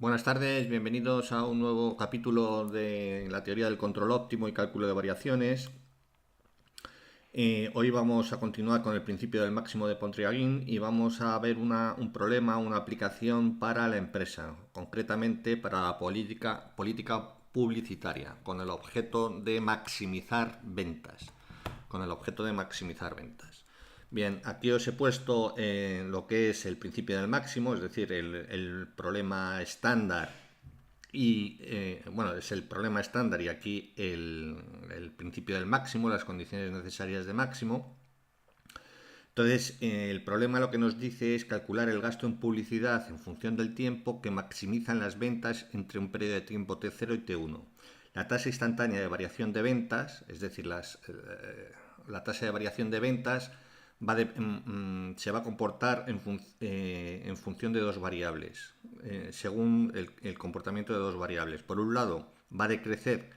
Buenas tardes, bienvenidos a un nuevo capítulo de la teoría del control óptimo y cálculo de variaciones. Hoy vamos a continuar con el principio del máximo de Pontryagin y vamos a ver un problema, una aplicación para la empresa, concretamente para la política publicitaria, con el objeto de maximizar ventas. Con el objeto de maximizar ventas. Bien, aquí os he puesto lo que es el principio del máximo, es decir, el problema estándar bueno, es el problema estándar y aquí el principio del máximo, las condiciones necesarias de máximo. Entonces, el problema lo que nos dice es calcular el gasto en publicidad en función del tiempo que maximizan las ventas entre un periodo de tiempo T0 y T1. La tasa instantánea de variación de ventas, es decir, la tasa de variación de ventas se va a comportar en función de dos variables, según el comportamiento de dos variables. Por un lado, va a decrecer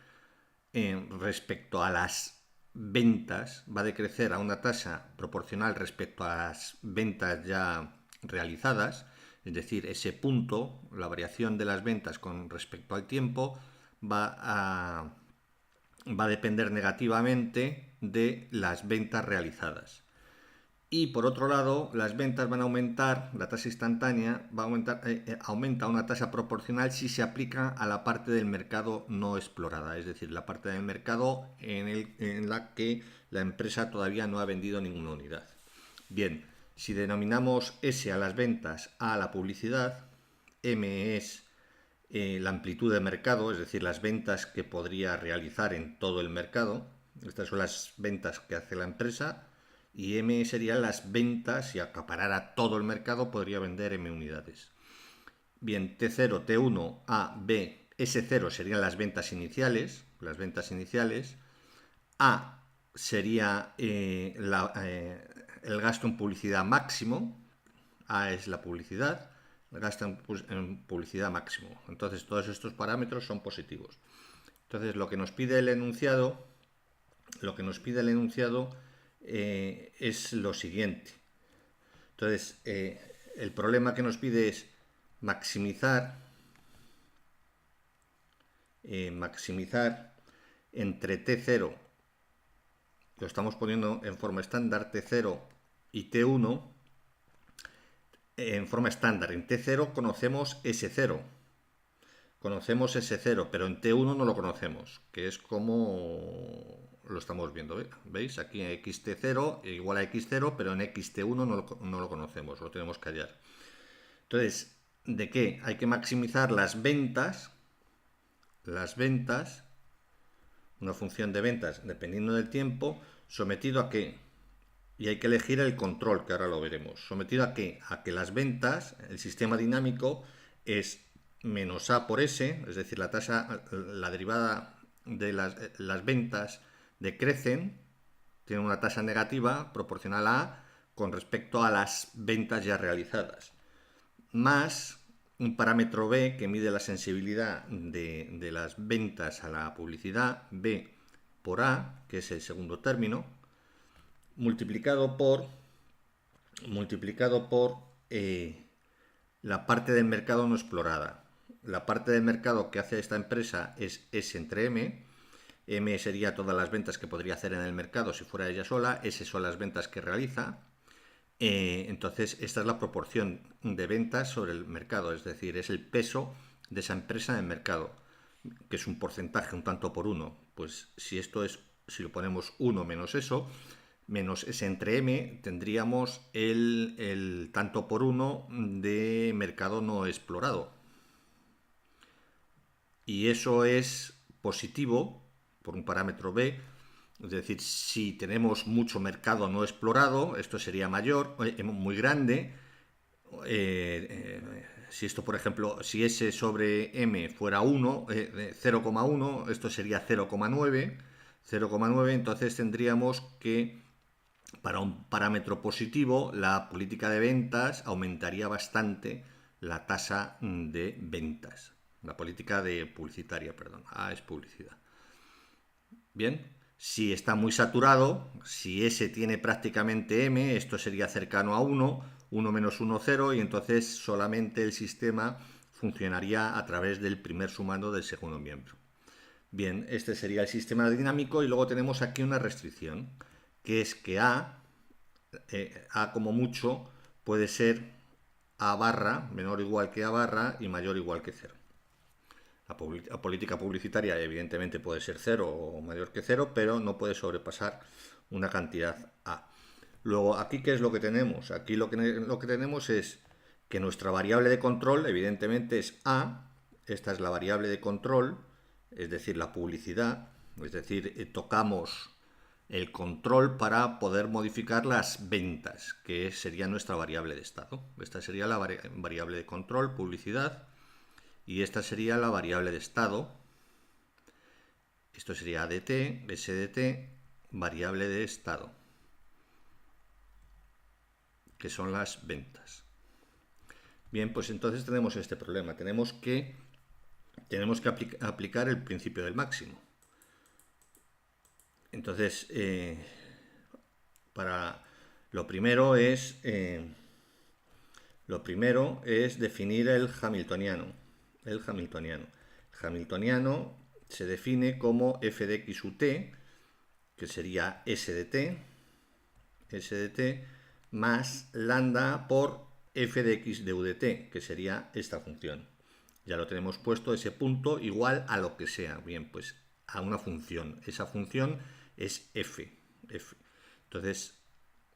respecto a las ventas, va a decrecer a una tasa proporcional respecto a las ventas ya realizadas, es decir, ese punto, la variación de las ventas con respecto al tiempo, va a depender negativamente de las ventas realizadas. Y por otro lado, las ventas van a aumentar, la tasa instantánea va a aumentar, aumenta a una tasa proporcional si se aplica a la parte del mercado no explorada, es decir, la parte del mercado en la que la empresa todavía no ha vendido ninguna unidad. Bien, si denominamos S a las ventas, A a la publicidad, M es la amplitud de mercado, es decir, las ventas que podría realizar en todo el mercado. Estas son las ventas que hace la empresa. Y M serían las ventas, si acaparara todo el mercado, podría vender M unidades. Bien, T0, T1, A, B, S0 serían las ventas iniciales. A sería el gasto en publicidad máximo. A es la publicidad, el gasto en publicidad máximo. Entonces, todos estos parámetros son positivos. Entonces, lo que nos pide el enunciado es lo siguiente. Entonces, el problema que nos pide es maximizar entre T0, lo estamos poniendo en forma estándar, T0 y T1, en forma estándar. En T0 conocemos S0, pero en T1 no lo conocemos, que es como lo estamos viendo. ¿Veis? Aquí en xt0 igual a x0, pero en xt1 no lo conocemos, lo tenemos que hallar. Entonces, ¿de qué? Hay que maximizar las ventas, una función de ventas dependiendo del tiempo, sometido a qué? Y hay que elegir el control, que ahora lo veremos. ¿Sometido a qué? A que las ventas, el sistema dinámico, es menos A por S, es decir, la derivada de las ventas decrecen, tienen una tasa negativa proporcional a A con respecto a las ventas ya realizadas, más un parámetro B que mide la sensibilidad de las ventas a la publicidad, B por A, que es el segundo término, multiplicado por la parte del mercado no explorada. La parte del mercado que hace esta empresa es S entre M. M sería todas las ventas que podría hacer en el mercado si fuera ella sola. S son las ventas que realiza. Entonces, esta es la proporción de ventas sobre el mercado, es decir, es el peso de esa empresa en el mercado, que es un porcentaje, un tanto por uno. Pues si lo ponemos 1 menos eso, menos S entre M, tendríamos el tanto por uno de mercado no explorado. Y eso es positivo por un parámetro B. Es decir, si tenemos mucho mercado no explorado, esto sería mayor, muy grande. Si esto, por ejemplo, si S sobre M fuera 1, 0,1, esto sería 0,9. 0,9, entonces tendríamos que, para un parámetro positivo, la política de ventas aumentaría bastante la tasa de ventas. La política de publicitaria, perdón. A es publicidad. Bien, si está muy saturado, si S tiene prácticamente M, esto sería cercano a 1, 1 menos 1, 0, y entonces solamente el sistema funcionaría a través del primer sumando del segundo miembro. Bien, este sería el sistema dinámico y luego tenemos aquí una restricción, que es que A como mucho puede ser A barra menor o igual que A barra y mayor o igual que 0. La política publicitaria evidentemente puede ser 0 o mayor que 0, pero no puede sobrepasar una cantidad A. Luego, aquí, ¿qué es lo que tenemos? Aquí lo que tenemos es que nuestra variable de control evidentemente es A. Esta es la variable de control, es decir, la publicidad. Es decir, tocamos el control para poder modificar las ventas, que sería nuestra variable de estado. Esta sería la variable de control, publicidad, y esta sería la variable de estado. Esto sería ADT, SDT, variable de estado, que son las ventas. Bien, pues entonces tenemos este problema. Tenemos que aplicar el principio del máximo. Entonces, lo primero es definir el hamiltoniano. El hamiltoniano se define como f de x u t, que sería s de t, más lambda por f de x de u de t, que sería esta función. Ya lo tenemos puesto, ese punto igual a lo que sea. Bien, pues a una función. Esa función es f. Entonces,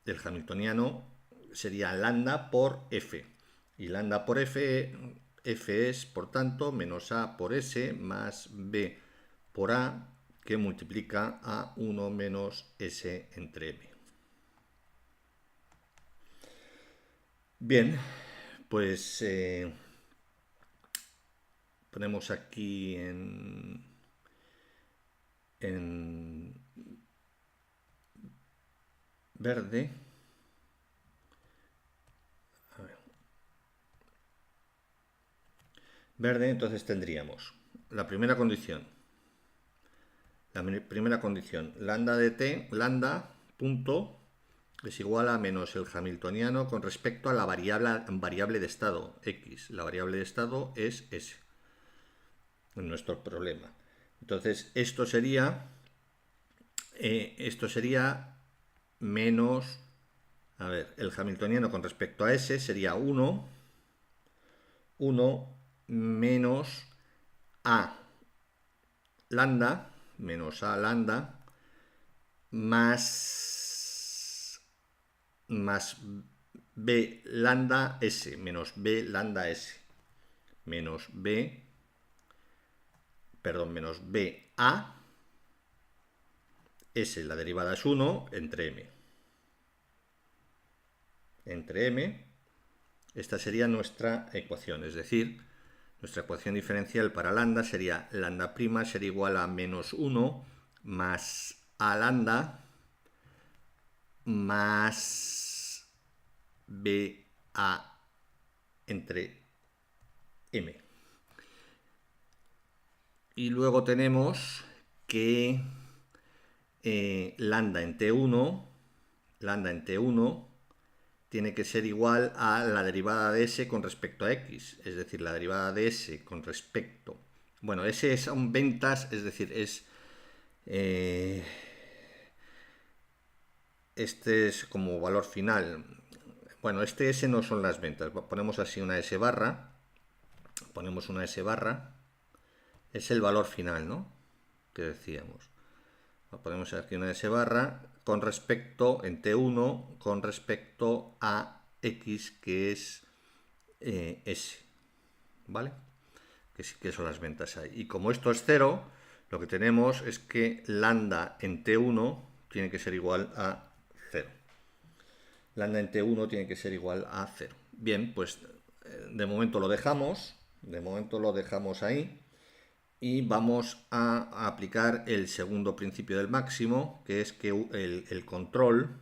el hamiltoniano sería lambda por f. Y lambda por f es, por tanto, menos a por s más b por a, que multiplica a 1 menos s entre m. Bien, pues ponemos aquí en verde. Verde, entonces tendríamos la primera condición. Lambda de t, lambda punto, es igual a menos el hamiltoniano con respecto a la variable de estado, x. La variable de estado es s, en nuestro problema. Entonces, esto sería menos, el hamiltoniano con respecto a s sería 1 menos a lambda, más b lambda s, menos b lambda s, menos b a s, la derivada es 1, entre m. Esta sería nuestra ecuación, es decir, nuestra ecuación diferencial para lambda sería lambda prima sería igual a menos 1 más a lambda más b a entre m. Y luego tenemos que lambda en t1 tiene que ser igual a la derivada de s con respecto a x, es decir, la derivada de s con respecto... Bueno, s son ventas, es decir, este es como valor final. Bueno, este s no son las ventas. Ponemos así una s barra. Es el valor final, ¿no? Que decíamos. Ponemos aquí una s barra con respecto, en T1, con respecto a X, que es S, ¿vale? Que son las ventas ahí. Y como esto es 0, lo que tenemos es que lambda en T1 tiene que ser igual a 0. Lambda en T1 tiene que ser igual a 0. Bien, pues de momento lo dejamos ahí. Y vamos a aplicar el segundo principio del máximo, que es que el control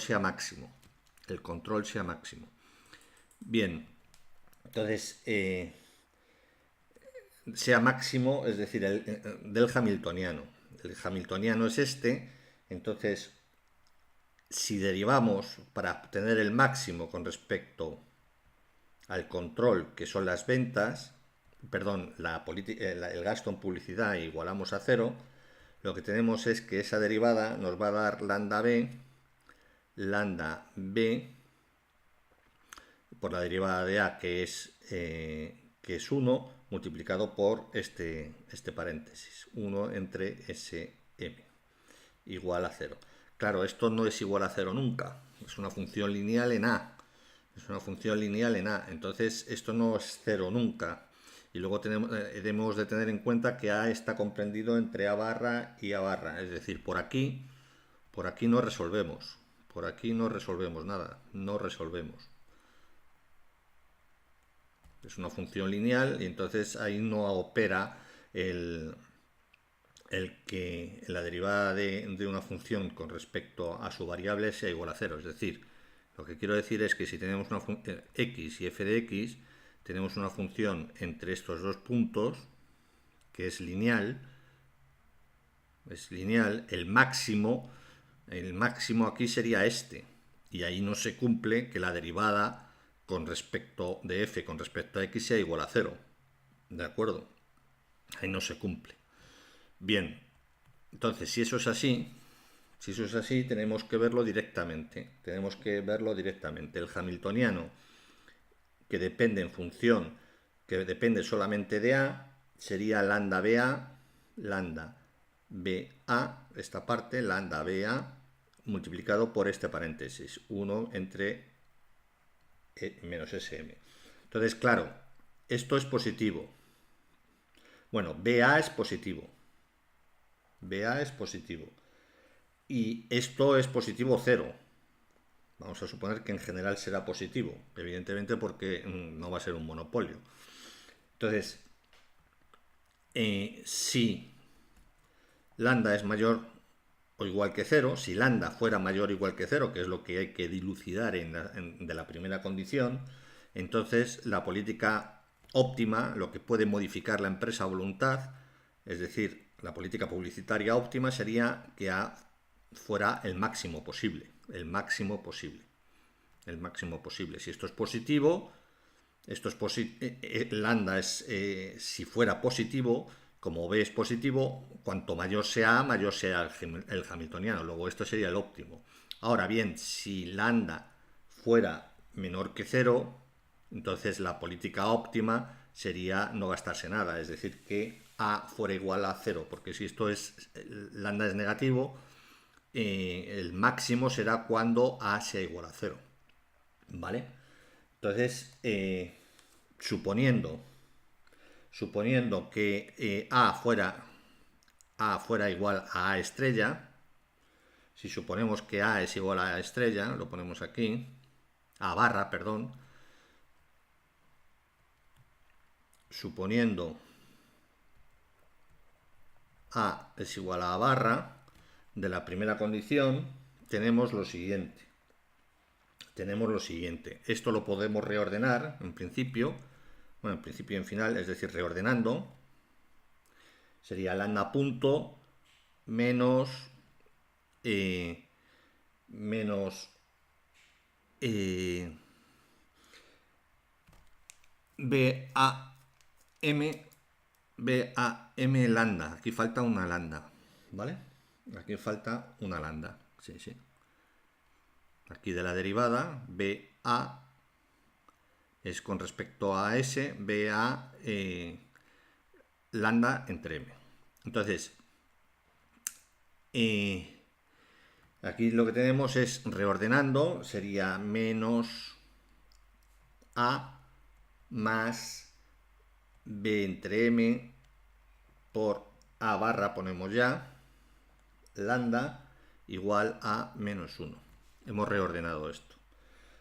sea máximo. Bien, entonces sea máximo, es decir, del hamiltoniano. El hamiltoniano es este, entonces si derivamos para obtener el máximo con respecto al control, que son las ventas, perdón, el gasto en publicidad, e igualamos a cero, lo que tenemos es que esa derivada nos va a dar lambda b por la derivada de a, que es 1, multiplicado por este paréntesis, 1 entre sm, igual a 0. Claro, esto no es igual a 0 nunca, es una función lineal en a. Es una función lineal en a, entonces esto no es 0 nunca. Y luego debemos de tener en cuenta que a está comprendido entre a barra y a barra, es decir, por aquí no resolvemos, por aquí no resolvemos nada, no resolvemos. Es una función lineal y entonces ahí no opera el que la derivada de una función con respecto a su variable sea igual a 0. Es decir, lo que quiero decir es que si tenemos una x y f de x, tenemos una función entre estos dos puntos que es lineal, el máximo aquí sería este, y ahí no se cumple que la derivada con respecto de f con respecto a x sea igual a 0. ¿De acuerdo? Ahí no se cumple. Bien, entonces si eso es así, tenemos que verlo directamente. El hamiltoniano, que depende solamente de a, sería lambda BA, esta parte, lambda BA, multiplicado por este paréntesis, 1 entre menos SM. Entonces, claro, esto es positivo. Bueno, BA es positivo. Y esto es positivo 0. Vamos a suponer que en general será positivo, evidentemente porque no va a ser un monopolio. Entonces, si lambda es mayor o igual que 0, si lambda fuera mayor o igual que 0, que es lo que hay que dilucidar de la primera condición, entonces la política óptima, lo que puede modificar la empresa a voluntad, es decir, la política publicitaria óptima sería que A fuera el máximo posible. Si esto es positivo, lambda es, si fuera positivo, como B es positivo, cuanto mayor sea A, mayor sea el hamiltoniano. Luego esto sería el óptimo. Ahora bien, si lambda fuera menor que 0, entonces la política óptima sería no gastarse nada, es decir, que A fuera igual a 0, porque si esto es, lambda es negativo, el máximo será cuando A sea igual a 0. ¿Vale? Entonces, suponiendo que A fuera igual a A estrella, si suponemos que A es igual a A estrella, lo ponemos aquí, A barra, perdón, suponiendo A es igual a A barra, de la primera condición tenemos lo siguiente. Esto lo podemos reordenar en principio, y en final, es decir, reordenando, sería lambda punto menos BAM lambda. Aquí falta una lambda, ¿vale? Aquí falta una lambda, sí. Aquí de la derivada, BA es con respecto a S, BA lambda entre M. Entonces, aquí lo que tenemos es, reordenando, sería menos A más B entre M por A barra, ponemos ya, lambda igual a menos 1. Hemos reordenado esto.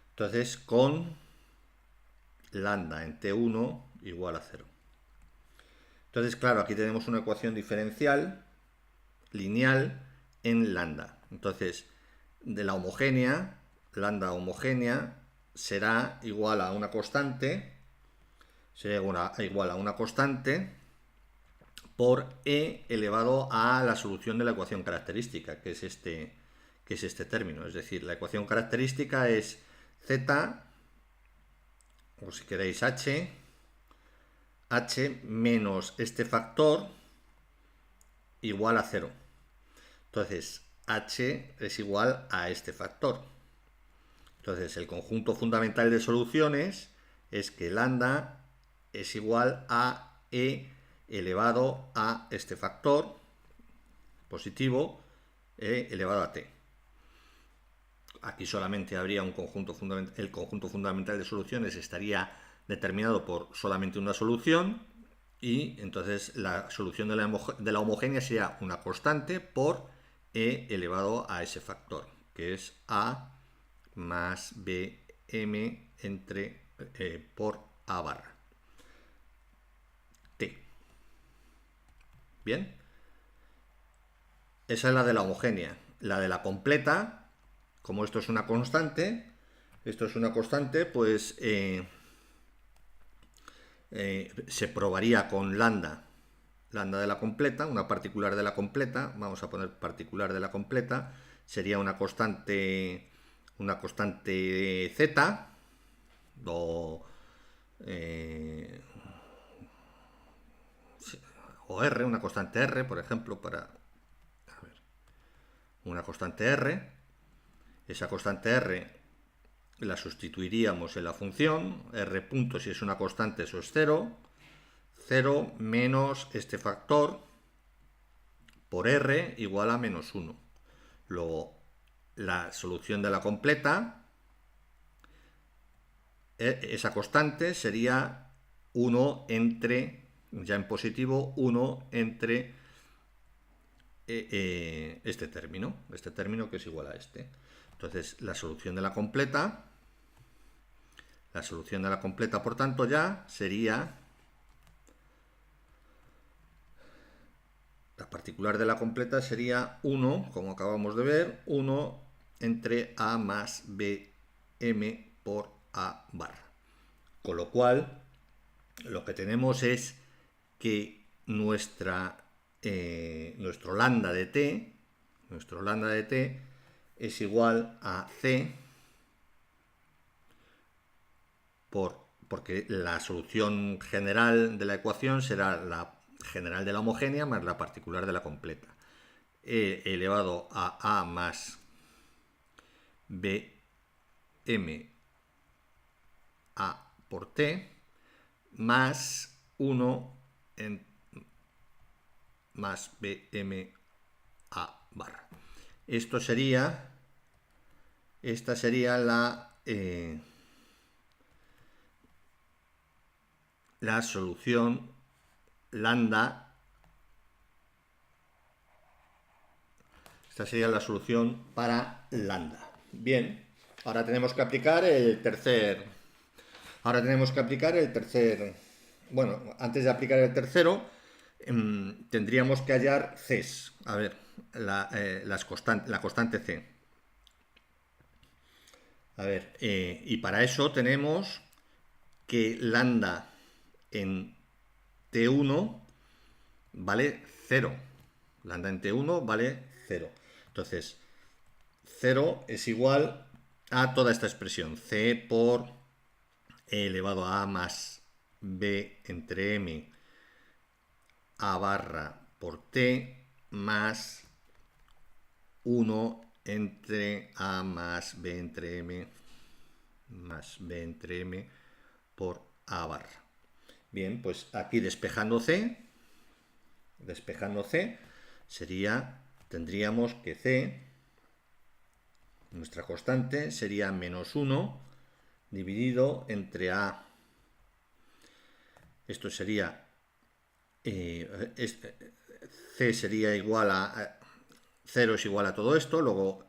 Entonces, con lambda en T1 igual a 0. Entonces, claro, aquí tenemos una ecuación diferencial lineal en lambda. Entonces, de la homogénea, lambda homogénea será igual a una constante, por E elevado a la solución de la ecuación característica, que es este término. Es decir, la ecuación característica es z o si queréis h menos este factor igual a 0. Entonces, h es igual a este factor. Entonces, el conjunto fundamental de soluciones es que lambda es igual a e elevado a este factor positivo e elevado a t. Aquí solamente habría un conjunto fundamental, el conjunto fundamental de soluciones estaría determinado por solamente una solución, y entonces la solución de la homogénea sería una constante por e elevado a ese factor, que es a más bm entre por a barra t. Bien, esa es la de la homogénea. La de la completa, como esto es una constante, pues se probaría con lambda de la completa, una particular de la completa. Vamos a poner particular de la completa, sería una constante z o r, una constante r, por ejemplo, una constante r. Esa constante r la sustituiríamos en la función. R punto, si es una constante, eso es 0. 0 menos este factor por r igual a menos 1. Luego, la solución de la completa, esa constante sería 1 entre, ya en positivo, 1 entre este término que es igual a este. Entonces, la solución de la completa, por tanto, ya sería, la particular de la completa sería 1, como acabamos de ver, 1 entre a más bm por a barra. Con lo cual, lo que tenemos es que nuestro lambda de t, es igual a c porque la solución general de la ecuación será la general de la homogénea más la particular de la completa, e elevado a más bm a por t más 1 más bm a barra. Esta sería la solución lambda. Esta sería la solución para lambda. Bien, ahora tenemos que aplicar el tercer. Bueno, antes de aplicar el tercero, tendríamos que hallar Cs. A ver, la constante C. A ver, y para eso tenemos que lambda en T1 vale 0. Lambda en T1 vale 0. Entonces, 0 es igual a toda esta expresión. C por e elevado a más b entre m a barra por t más 1 entre a más b entre m por a barra. Bien, pues aquí despejando c tendríamos que c, nuestra constante, sería menos 1 dividido entre a. Esto sería c sería igual a 0, es igual a todo esto. Luego,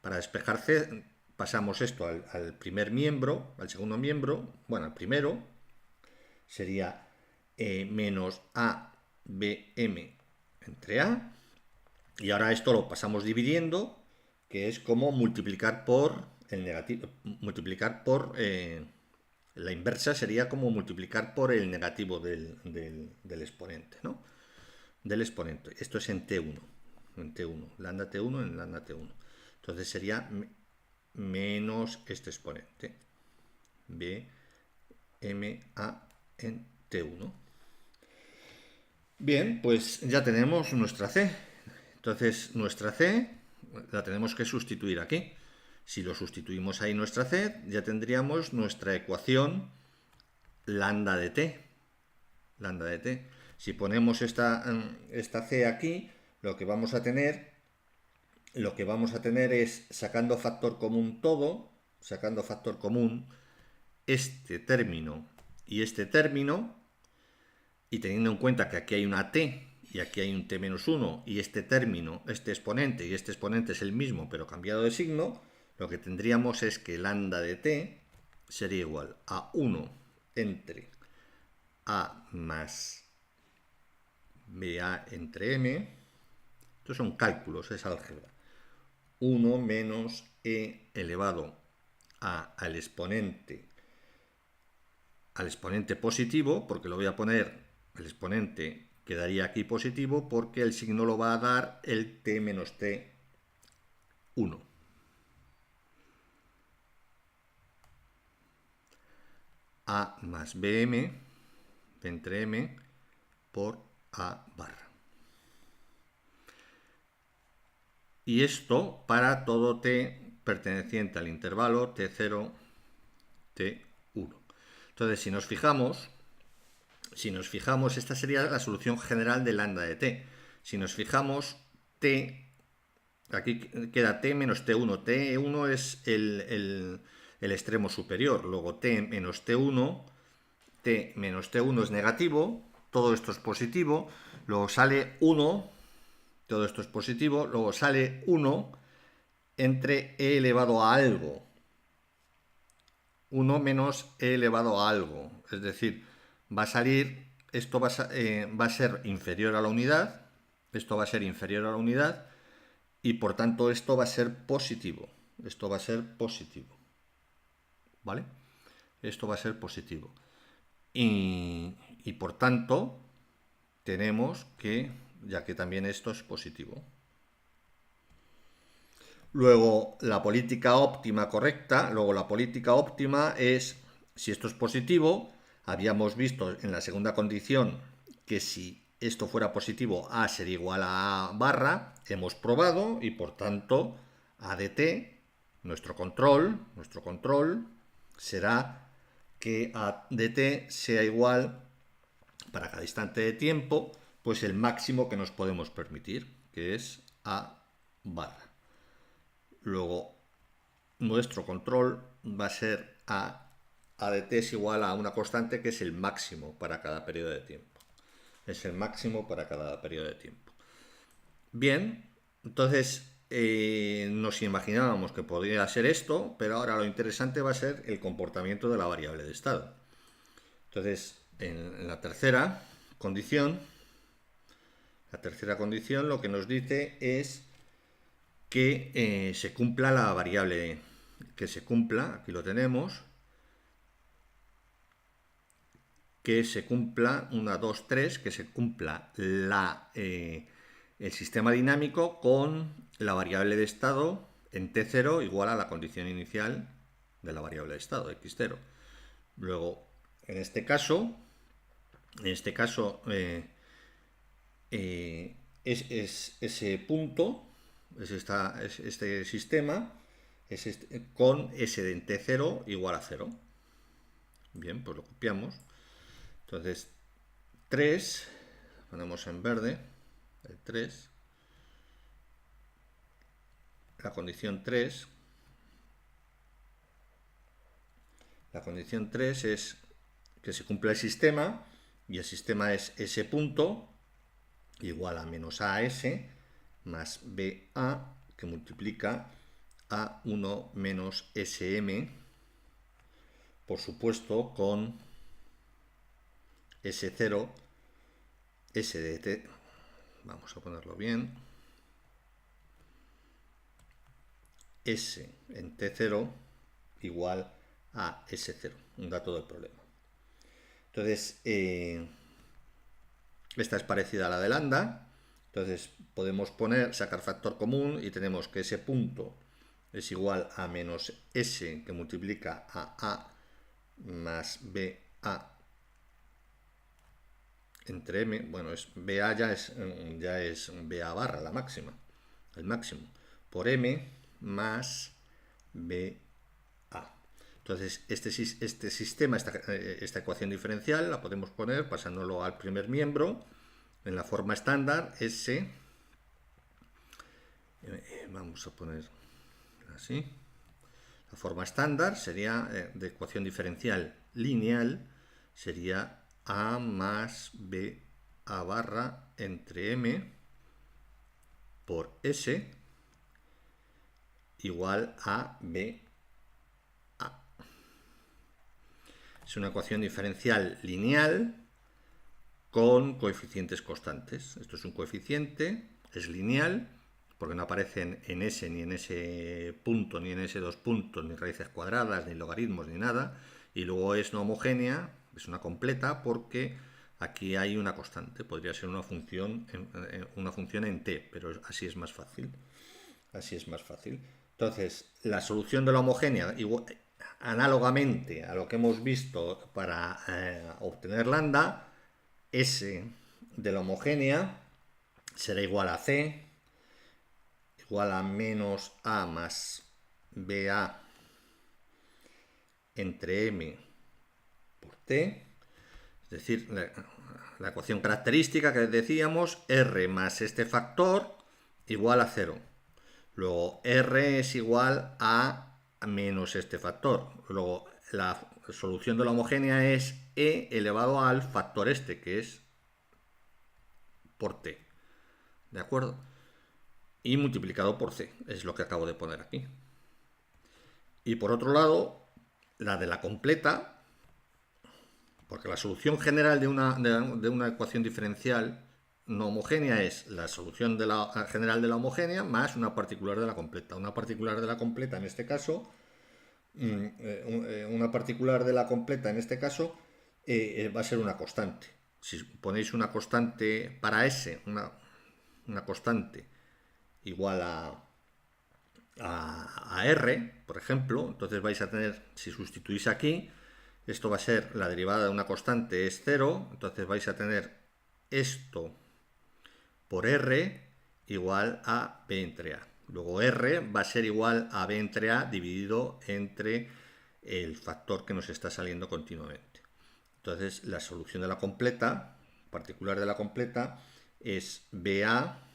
para despejar c, pasamos esto al primer miembro, al segundo miembro, bueno, al primero, sería menos a bm entre a, y ahora esto lo pasamos dividiendo, que es como multiplicar por el negativo, la inversa sería como multiplicar por el negativo del exponente, ¿no? Del exponente. Esto es en T1. Lambda T1 en lambda T1. Entonces sería menos este exponente. B MA en T1. Bien, pues ya tenemos nuestra C. Entonces nuestra C la tenemos que sustituir aquí. Si lo sustituimos ahí nuestra C, ya tendríamos nuestra ecuación lambda de T. Lambda de T. Si ponemos esta C aquí, lo que vamos a tener es, sacando factor común todo, sacando factor común, este término y este término, y teniendo en cuenta que aquí hay una t y aquí hay un t-1 y este término, este exponente y este exponente es el mismo pero cambiado de signo, lo que tendríamos es que lambda de t sería igual a 1 entre a más ba entre m. Estos son cálculos, es álgebra. 1 menos e elevado al exponente positivo, porque lo voy a poner, el exponente quedaría aquí positivo porque el signo lo va a dar el t menos t1. A más bm entre m por a barra. Y esto para todo t perteneciente al intervalo t0, t1. Entonces, si nos fijamos, esta sería la solución general de lambda de t. Si nos fijamos, t, aquí queda t menos t1. t1 es el extremo superior. Luego t menos t1, t menos t1 es negativo, todo esto es positivo, luego sale 1, todo esto es positivo, luego sale 1 entre e elevado a algo. 1 menos e elevado a algo. Es decir, va a salir, esto va a ser inferior a la unidad, esto va a ser inferior a la unidad, y por tanto esto va a ser positivo. Esto va a ser positivo. ¿Vale? Esto va a ser positivo. Y por tanto, tenemos que, ya que también esto es positivo. Luego, la política óptima correcta. Luego, la política óptima es, si esto es positivo, habíamos visto en la segunda condición que si esto fuera positivo, A sería igual a A barra. Hemos probado y, por tanto, A de t, nuestro control será que A de t sea igual, para cada instante de tiempo, pues el máximo que nos podemos permitir, que es A barra. Luego, nuestro control va a ser A de t es igual a una constante que es el máximo para cada periodo de tiempo. Es el máximo para cada periodo de tiempo. Bien, entonces nos imaginábamos que podría ser esto, pero ahora lo interesante va a ser el comportamiento de la variable de estado. Entonces, en la tercera condición lo que nos dice es que se cumpla la variable, que se cumpla, aquí lo tenemos, que se cumpla 1, 2, 3, que se cumpla el sistema dinámico con la variable de estado en t0 igual a la condición inicial de la variable de estado, x0. Luego, en este caso es ese punto, es este sistema, con s de t0 igual a 0. Bien, pues lo copiamos. Entonces, 3, ponemos en verde, el 3, la condición 3 es que se cumpla el sistema, y el sistema es ese punto igual a menos AS más BA, que multiplica A1 menos SM, por supuesto con S0, S de T, vamos a ponerlo bien, S en T0 igual a S0, un dato del problema. Entonces, esta es parecida a la de lambda. Entonces podemos sacar factor común y tenemos que ese punto es igual a menos S que multiplica a A más B A entre M, bueno, es BA ya es BA barra, la máxima, el máximo, por M más BA. Entonces, este sistema, esta ecuación diferencial, la podemos poner pasándolo al primer miembro en la forma estándar S. Vamos a poner así. La forma estándar sería de ecuación diferencial lineal, sería A más B A barra entre M por S igual a B A. Es una ecuación diferencial lineal con coeficientes constantes. Esto es un coeficiente, es lineal, porque no aparecen en S ni en ese punto, ni en ese dos puntos, ni raíces cuadradas, ni logaritmos, ni nada. Y luego es no homogénea, es una completa, porque aquí hay una constante. Podría ser una función en t, pero así es más fácil. Así es más fácil. Entonces, la solución de la homogénea, análogamente a lo que hemos visto para obtener lambda, S de la homogénea será igual a C, igual a menos A más BA entre M por T. Es decir, la ecuación característica que decíamos, R más este factor igual a 0. Luego R es igual a menos este factor. Luego la solución de la homogénea es E elevado al factor este, que es por T. ¿De acuerdo? Y multiplicado por C, es lo que acabo de poner aquí. Y por otro lado, la de la completa, porque la solución general de una ecuación diferencial no homogénea es la solución general de la homogénea más una particular de la completa. Una particular de la completa en este caso, va a ser una constante. Si ponéis una constante para S, una constante igual a R, por ejemplo, entonces vais a tener, si sustituís aquí, esto va a ser la derivada de una constante es 0, entonces vais a tener esto por R igual a B entre A. Luego R va a ser igual a B entre A dividido entre el factor que nos está saliendo continuamente. Entonces la solución de la completa, particular de la completa, es BA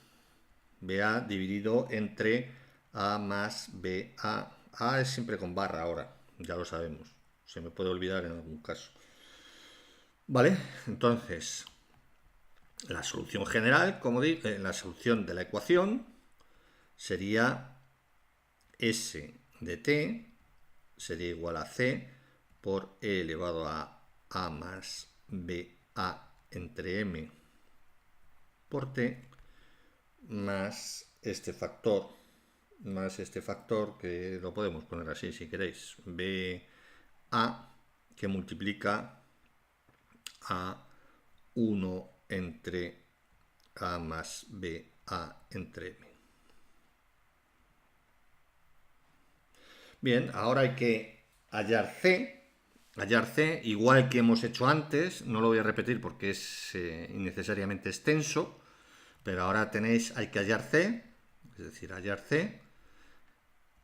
dividido entre A más BA. A es siempre con barra ahora, ya lo sabemos. Se me puede olvidar en algún caso. Vale, entonces la solución general, como digo, la solución de la ecuación sería S de t sería igual a C por E elevado a A más BA entre M por T más este factor que lo podemos poner así si queréis, BA que multiplica a 1 entre A más BA entre M. Bien, ahora hay que hallar C, igual que hemos hecho antes, no lo voy a repetir porque es innecesariamente extenso, pero ahora hay que hallar C, es decir, hallar C.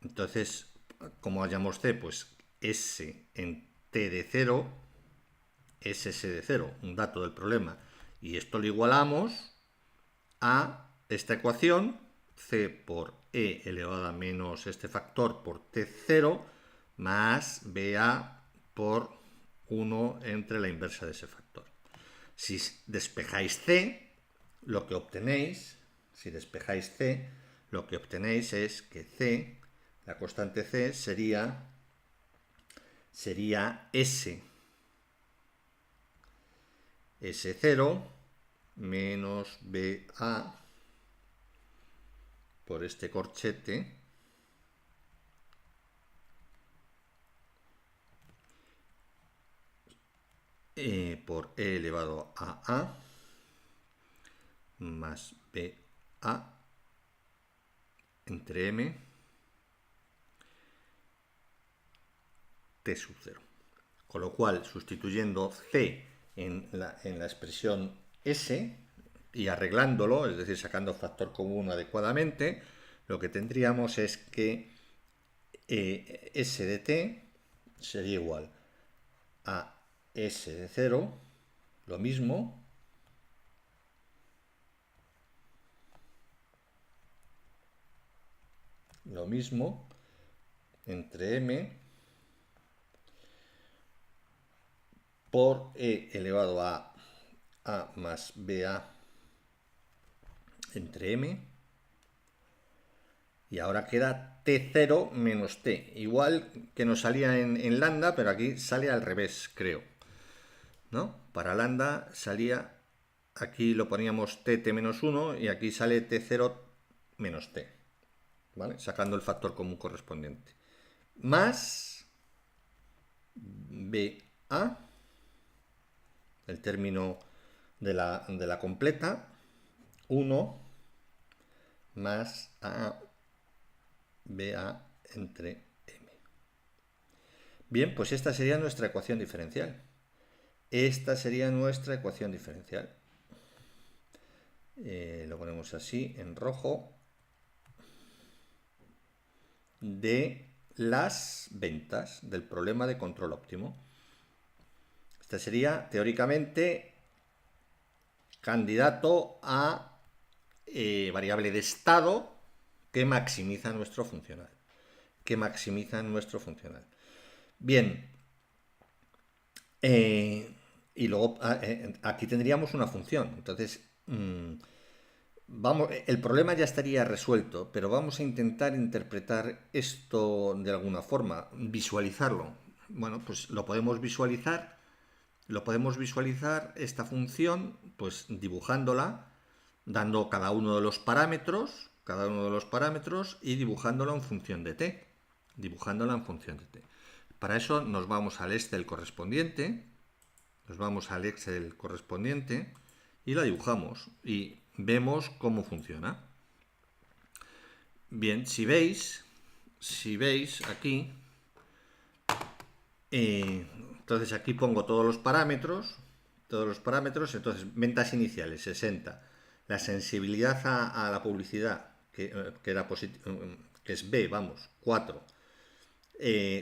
Entonces, como hallamos C, pues S en T de 0 es S de 0, un dato del problema. Y esto lo igualamos a esta ecuación, C por E elevado a menos este factor por T0 más BA por 1 entre la inversa de ese factor. Si despejáis C, lo que obtenéis, es que C, la constante C, sería S0 menos BA por este corchete por E elevado a A más BA entre M T sub 0. Con lo cual, sustituyendo C en la expresión S y arreglándolo, es decir, sacando factor común adecuadamente, lo que tendríamos es que S de t sería igual a S de 0, lo mismo, entre m por e elevado a más ba entre m, y ahora queda t0 menos t, igual que nos salía en lambda, pero aquí sale al revés, creo, ¿no? Para lambda salía, aquí lo poníamos tt menos 1 y aquí sale t0 menos t, ¿vale? Sacando el factor común correspondiente. Más ba, el término de la completa, 1 más a ba entre m. Bien, pues esta sería nuestra ecuación diferencial. Lo ponemos así en rojo, de las ventas, del problema de control óptimo. Esta sería, teóricamente, candidato a variable de estado que maximiza nuestro funcional. Bien. Y luego aquí tendríamos una función. Entonces, el problema ya estaría resuelto, pero vamos a intentar interpretar esto de alguna forma, visualizarlo. Bueno, pues lo podemos visualizar esta función, pues dibujándola, dando cada uno de los parámetros y dibujándola en función de t. Para eso nos vamos al Excel correspondiente, y la dibujamos y vemos cómo funciona. Bien, si veis aquí, entonces aquí pongo todos los parámetros, entonces ventas iniciales 60, la sensibilidad a la publicidad, que es B, 4,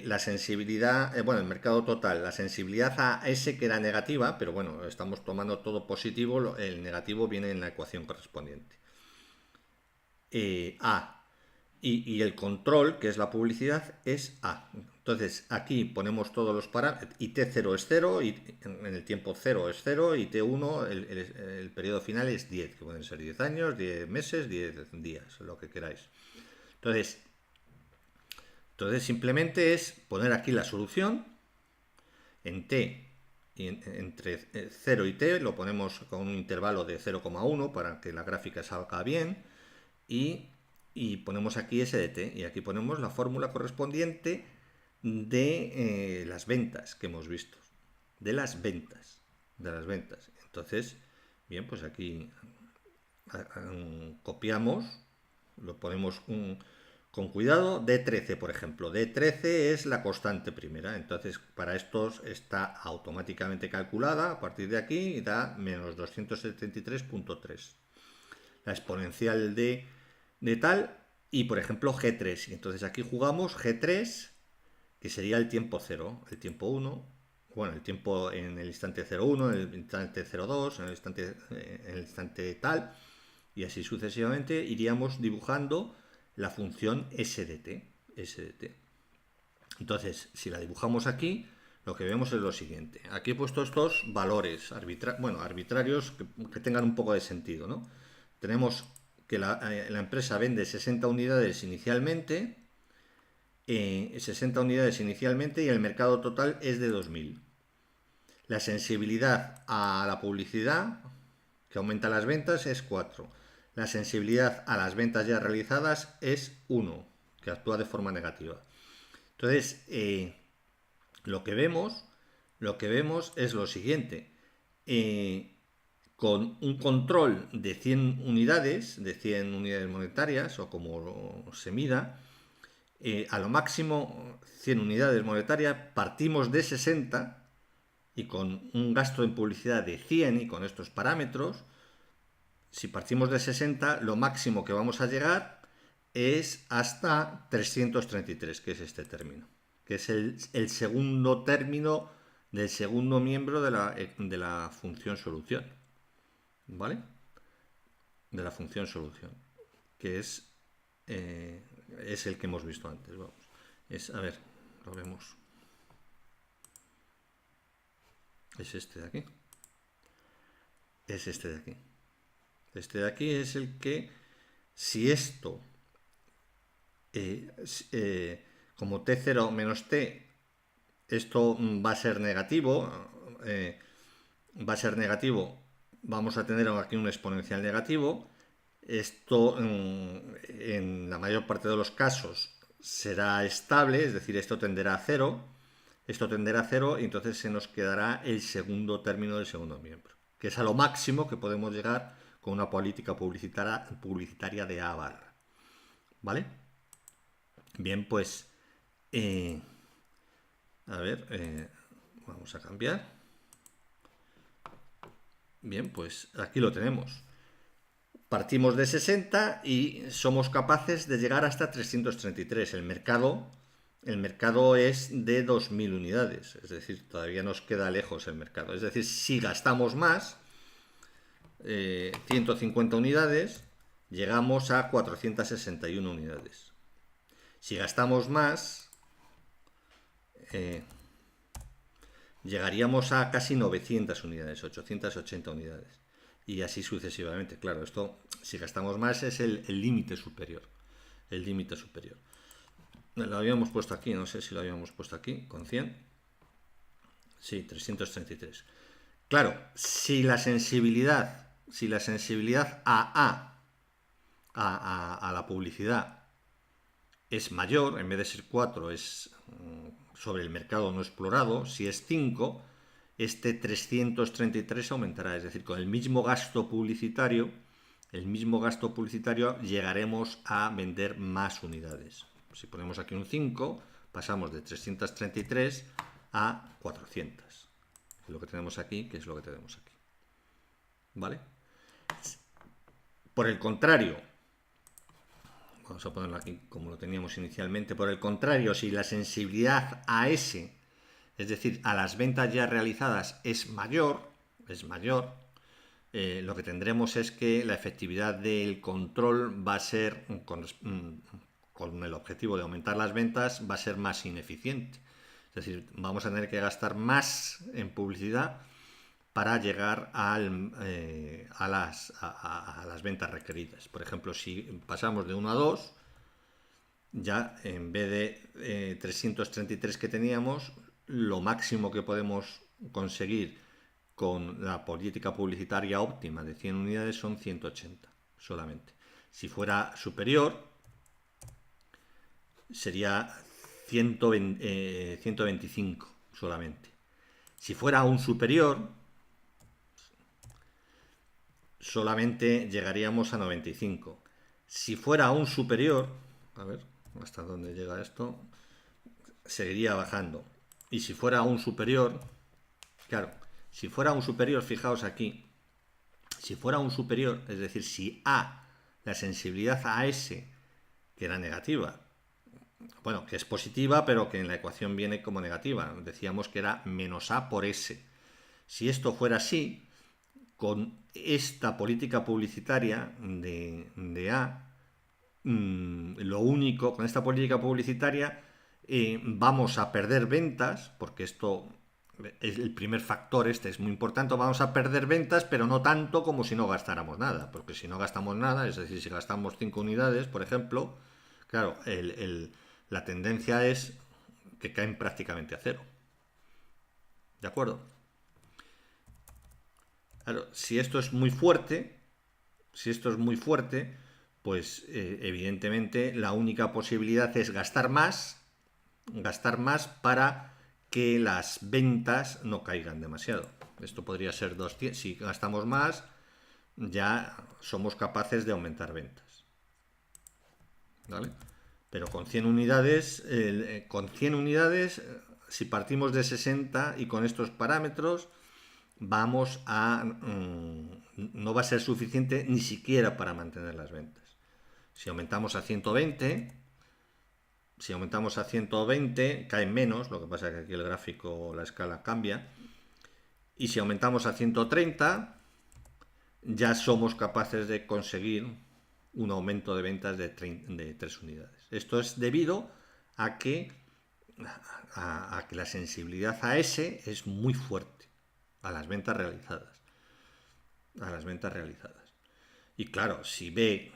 la sensibilidad, el mercado total, la sensibilidad a S que era negativa, pero bueno, estamos tomando todo positivo, el negativo viene en la ecuación correspondiente. A. Y el control, que es la publicidad, es A. Entonces aquí ponemos todos los parámetros, y T0 es 0, y en el tiempo 0 es 0, y T1, el periodo final es 10, que pueden ser 10 años, 10 meses, 10 días, lo que queráis. Entonces simplemente es poner aquí la solución en t, y entre 0 y t lo ponemos con un intervalo de 0,1 para que la gráfica salga bien, y ponemos aquí S de t, y aquí ponemos la fórmula correspondiente de las ventas que hemos visto, de las ventas. Entonces, bien, pues aquí copiamos, lo ponemos con cuidado, D13, por ejemplo. D13 es la constante primera, entonces para estos está automáticamente calculada a partir de aquí y da menos 273.3. La exponencial de tal, y por ejemplo G3. Entonces aquí jugamos G3, que sería el tiempo 0, el tiempo 1, bueno, el tiempo en el instante 0,1, en el instante 0,2, en el instante tal, y así sucesivamente iríamos dibujando la función S de t. Entonces, si la dibujamos aquí, lo que vemos es lo siguiente. Aquí he puesto estos valores arbitrarios que tengan un poco de sentido, ¿no? Tenemos que la empresa vende 60 unidades inicialmente, y el mercado total es de 2.000. La sensibilidad a la publicidad, que aumenta las ventas, es 4. La sensibilidad a las ventas ya realizadas es 1, que actúa de forma negativa. Entonces, lo que vemos es lo siguiente. Con un control de 100 unidades, monetarias, o como se mida, a lo máximo 100 unidades monetarias, partimos de 60, Y con un gasto en publicidad de 100 y con estos parámetros, si partimos de 60, lo máximo que vamos a llegar es hasta 333, que es este término, que es el segundo término del segundo miembro de la función solución, ¿vale? De la función solución, que es el que hemos visto antes. Vamos. A ver, lo vemos. Es este de aquí. Es este de aquí. Este de aquí es el que, si esto, como t0 menos t, esto va a ser negativo, vamos a tener aquí un exponencial negativo. Esto, en la mayor parte de los casos, será estable, es decir, esto tenderá a cero, y entonces se nos quedará el segundo término del segundo miembro, que es a lo máximo que podemos llegar con una política publicitaria de A barra. ¿Vale? Bien, pues, a ver, vamos a cambiar. Bien, pues aquí lo tenemos. Partimos de 60 y somos capaces de llegar hasta 333. El mercado es de 2.000 unidades, es decir, todavía nos queda lejos el mercado. Es decir, si gastamos más, 150 unidades, llegamos a 461 unidades. Si gastamos más, llegaríamos a casi 900 unidades, 880 unidades. Y así sucesivamente. Claro, esto, si gastamos más, es el límite superior. El límite superior. Lo habíamos puesto aquí, no sé si lo habíamos puesto aquí, con 100. Sí, 333. Claro, si la sensibilidad a la publicidad es mayor, en vez de ser 4 es sobre el mercado no explorado, si es 5, este 333 aumentará, es decir, con el mismo gasto publicitario llegaremos a vender más unidades. Si ponemos aquí un 5, pasamos de 333 a 400. Es lo que tenemos aquí, que es lo que tenemos aquí. ¿Vale? Por el contrario, vamos a ponerlo aquí como lo teníamos inicialmente, por el contrario, si la sensibilidad a S, es decir, a las ventas ya realizadas, es mayor, lo que tendremos es que la efectividad del control va a ser, con el objetivo de aumentar las ventas, va a ser más ineficiente. Es decir, vamos a tener que gastar más en publicidad para llegar a las ventas requeridas. Por ejemplo, si pasamos de 1 a 2, ya en vez de 333 que teníamos, lo máximo que podemos conseguir con la política publicitaria óptima de 100 unidades son 180 solamente. Si fuera superior, sería 125 solamente. Si fuera aún superior, solamente llegaríamos a 95. Si fuera aún superior, a ver hasta dónde llega esto, seguiría bajando. Y si fuera aún superior, claro, si fuera aún superior, fijaos aquí, si fuera aún superior, es decir, si A, la sensibilidad a S, que era negativa, bueno, que es positiva, pero que en la ecuación viene como negativa, decíamos que era menos A por S. Si esto fuera así, con esta política publicitaria de A, lo único, con esta política publicitaria, vamos a perder ventas, porque esto es el primer factor, este es muy importante, vamos a perder ventas, pero no tanto como si no gastáramos nada, porque si no gastamos nada, es decir, si gastamos 5 unidades, por ejemplo, claro, la tendencia es que caen prácticamente a cero. ¿De acuerdo? Claro, si esto es muy fuerte, pues evidentemente la única posibilidad es gastar más para que las ventas no caigan demasiado. Esto podría ser 200. Si gastamos más, ya somos capaces de aumentar ventas. ¿Vale? Pero con 100 unidades, si partimos de 60 y con estos parámetros vamos a... no va a ser suficiente ni siquiera para mantener las ventas. Si aumentamos a 120, caen menos, lo que pasa es que aquí el gráfico, la escala cambia. Y si aumentamos a 130, ya somos capaces de conseguir un aumento de ventas de 3 unidades. Esto es debido a que la sensibilidad a S es muy fuerte, a las ventas realizadas. Y claro, si B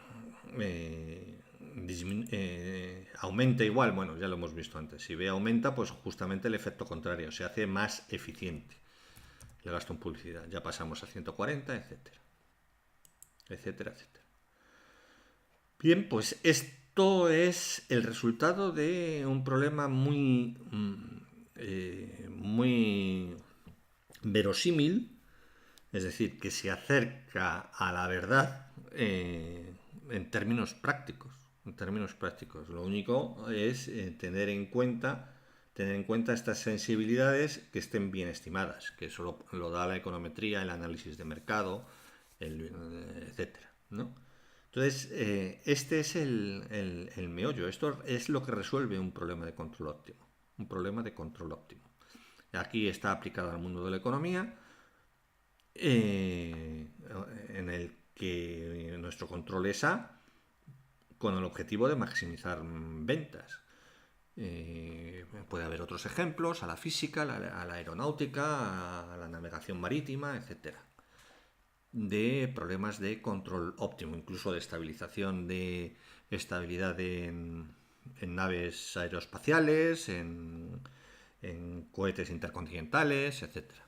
aumenta igual, bueno, ya lo hemos visto antes, si B aumenta, pues justamente el efecto contrario, se hace más eficiente el gasto en publicidad. Ya pasamos a 140, etcétera. Bien, pues esto es el resultado de un problema muy verosímil, es decir, que se acerca a la verdad en términos prácticos. Lo único es tener en cuenta estas sensibilidades que estén bien estimadas, que eso lo da la econometría, el análisis de mercado, etcétera, ¿no? Entonces, este es el meollo. Esto es lo que resuelve un problema de control óptimo. Aquí está aplicado al mundo de la economía, en el que nuestro control es A, con el objetivo de maximizar ventas. Puede haber otros ejemplos, a la física, a la aeronáutica, a la navegación marítima, etcétera, de problemas de control óptimo, incluso de estabilidad en naves aeroespaciales, en cohetes intercontinentales, etcétera.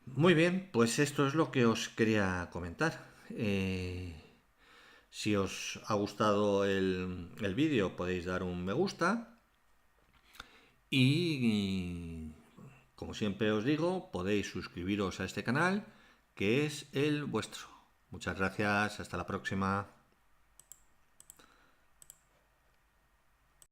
Muy bien, pues esto es lo que os quería comentar. Si os ha gustado el vídeo, podéis dar un me gusta. Y como siempre os digo, podéis suscribiros a este canal, que es el vuestro. Muchas gracias, hasta la próxima.